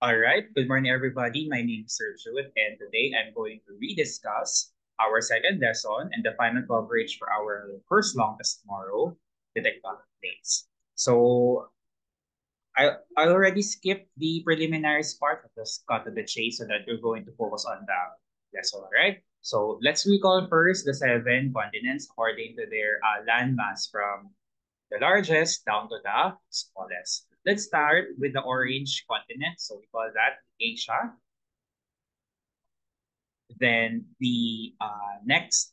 All right, good morning, everybody. My name is Sir Jude, and today I'm going to rediscuss our second lesson and the final coverage for our first longest tomorrow, the tectonic plates. So I already skipped the preliminaries part. I just cut to the chase so that we're going to focus on the lesson, all right? So let's recall first the seven continents according to their landmass from the largest down to the smallest. Let's start with the orange continent. So we call that Asia. Then the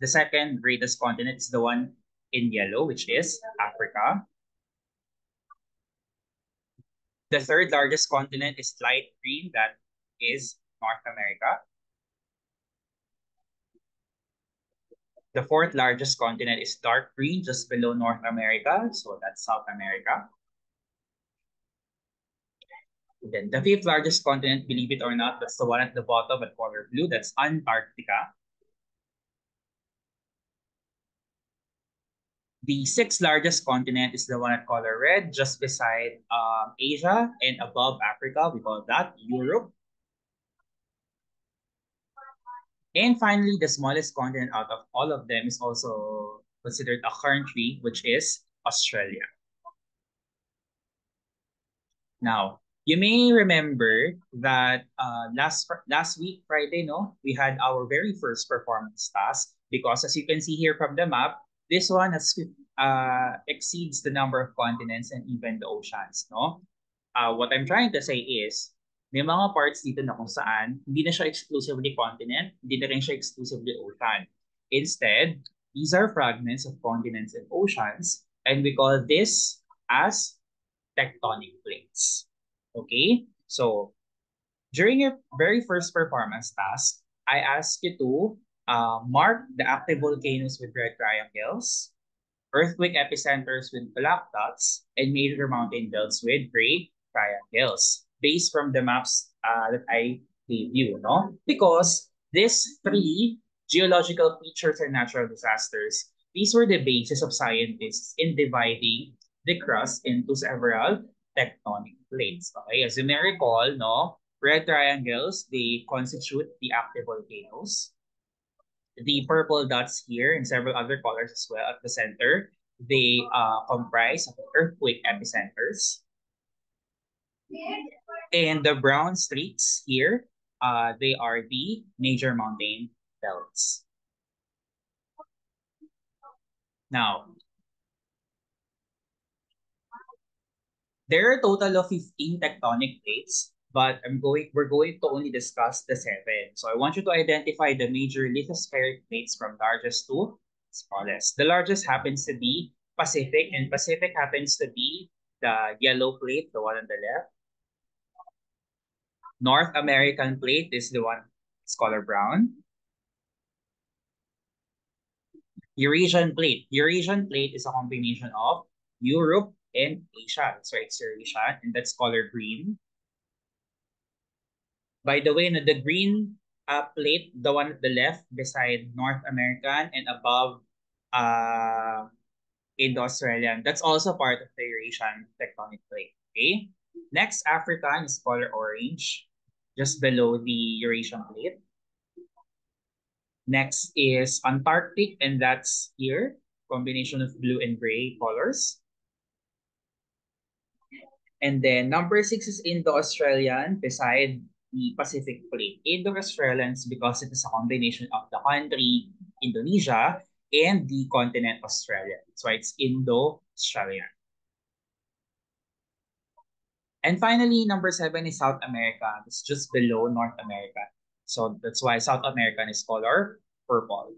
second greatest continent is the one in yellow, which is Africa. The third largest continent is light green, that is North America. The fourth largest continent is dark green, just below North America, so that's South America. Then the fifth largest continent, believe it or not, that's the one at the bottom but color blue, that's Antarctica. The sixth largest continent is the one at color red, just beside Asia and above Africa. We call that Europe. And finally, the smallest continent out of all of them is also considered a country, which is Australia. Now, you may remember that last week, Friday, no, we had our very first performance task because as you can see here from the map, this one has exceeds the number of continents and even the oceans, no? What I'm trying to say is, may mga parts dito na kung saan hindi na siya exclusively continent, hindi na rin siya exclusively ocean. Instead, these are fragments of continents and oceans, and we call this as tectonic plates. Okay? So, during your very first performance task, I asked you to mark the active volcanoes with red triangles, earthquake epicenters with black dots, and major mountain belts with gray triangles, based from the maps that I gave you, no? Because these three geological features and natural disasters, these were the basis of scientists in dividing the crust into several tectonic plates. Okay, as you may recall, no, red triangles, they constitute the active volcanoes. The purple dots here and several other colors as well at the center, they comprise of earthquake epicenters. And the brown streaks here, they are the major mountain belts. Now, there are a total of 15 tectonic plates, but we're going to only discuss the seven. So I want you to identify the major lithospheric plates from largest to smallest. The largest happens to be Pacific, and Pacific happens to be the yellow plate, the one on the left. North American plate is the one that's color brown. Eurasian plate. Eurasian plate is a combination of Europe and Asia. So it's Eurasian, and that's color green. By the way, the green plate, the one at the left beside North American and above Indo-Australian, that's also part of the Eurasian tectonic plate. Okay. Next, African is color orange, just below the Eurasian plate. Next is Antarctic, and that's here, combination of blue and gray colors. And then number 6 is Indo-Australian beside the Pacific Plate. Indo-Australians because it is a combination of the country Indonesia and the continent Australia. That's why it's Indo-Australian. And finally, number 7 is South America. It's just below North America. So that's why South American is color purple.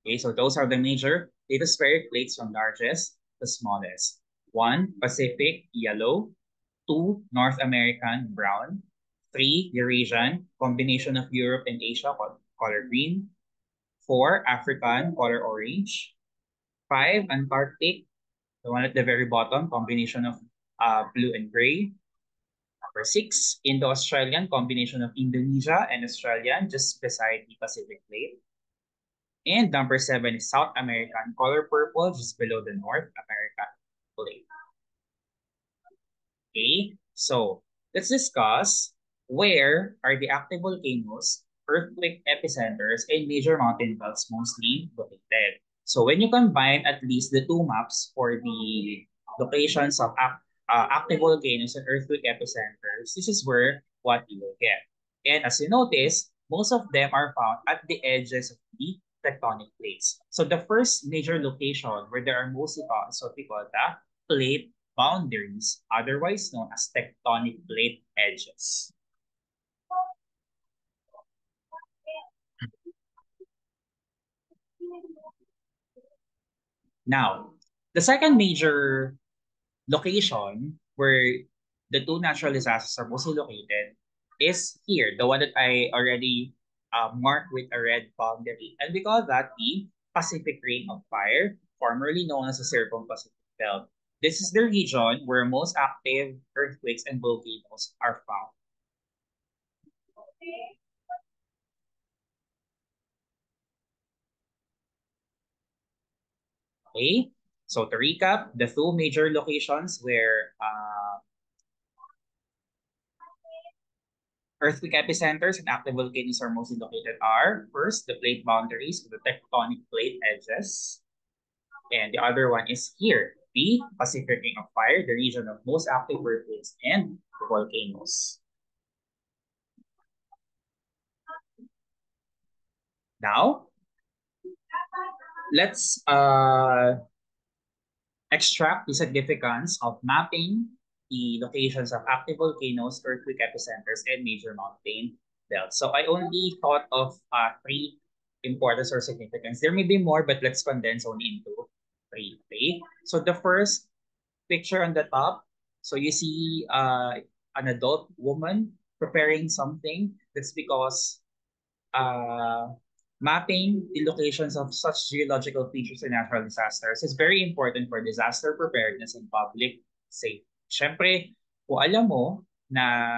Okay, so those are the major lithospheric plates from largest to smallest. 1, Pacific, yellow. 2, North American, brown. 3, Eurasian, combination of Europe and Asia, color green. 4, African, color orange. 5, Antarctic, the one at the very bottom, combination of blue and gray. Number 6, Indo-Australian, combination of Indonesia and Australian, just beside the Pacific plate. And number 7 is South American, color purple, just below the North American plate. Okay, so let's discuss where are the active volcanoes, earthquake epicenters, and major mountain belts mostly located. So when you combine at least the two maps for the locations of active volcanoes and earthquake epicenters, this is where what you will get. And as you notice, most of them are found at the edges of the tectonic plates. So the first major location where there are mostly found is what we call the plate boundaries, otherwise known as tectonic plate edges. Now, the second major location where the two natural disasters are mostly located is here, the one that I already marked with a red boundary. And we call that the Pacific Ring of Fire, formerly known as the Circum-Pacific Belt. This is the region where most active earthquakes and volcanoes are found. Okay, so to recap, the two major locations where earthquake epicenters and active volcanoes are mostly located are first the plate boundaries, the tectonic plate edges, and the other one is here, the Pacific Ring of Fire, the region of most active earthquakes and volcanoes. Now, let's extract the significance of mapping the locations of active volcanoes, earthquake epicenters, and major mountain belts. So I only thought of three importance or significance. There may be more, but let's condense only into three. Okay? So the first picture on the top, so you see an adult woman preparing something. That's because uh, mapping the locations of such geological features and natural disasters is very important for disaster preparedness and public safety. Siyempre, kung alam mo na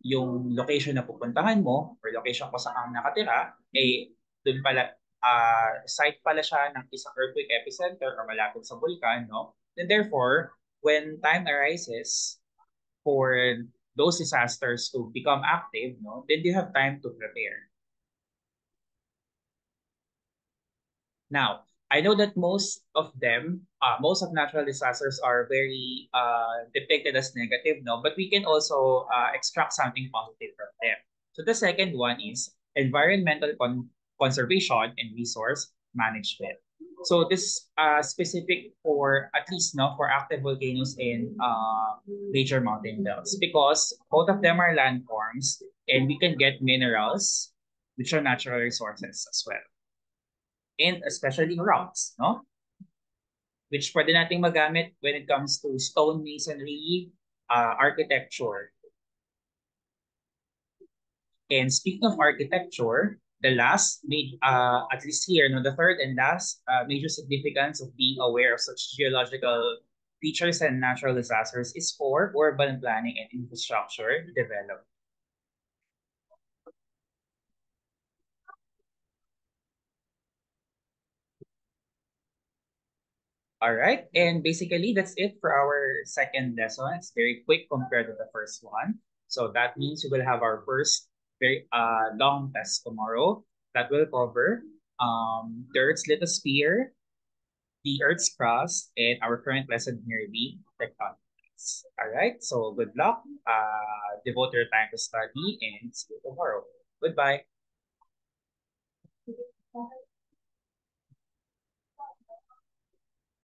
yung location na pupuntahan mo or location kung saan nakatira, eh, dun pala, site pala siya ng isang earthquake epicenter or malapit sa vulkan, no? Then therefore, when time arises for those disasters to become active, no, then you have time to prepare. Now, I know that most of natural disasters are very depicted as negative, no? But we can also extract something positive from them. So the second one is environmental conservation and resource management. So this specific for at least no for active volcanoes in major mountain belts because both of them are landforms and we can get minerals which are natural resources as well and especially rocks, no? Which pwede nating magamit when it comes to stone masonry, architecture. And speaking of architecture, the at least here, no, the third and last major significance of being aware of such geological features and natural disasters is for urban planning and infrastructure development. All right, and basically that's it for our second lesson. It's very quick compared to the first one. So that means we will have our first very long test tomorrow that will cover the Earth's lithosphere, the Earth's crust, and our current lesson here, the tectonics. All right, so good luck. Devote your time to study and see you tomorrow. Goodbye.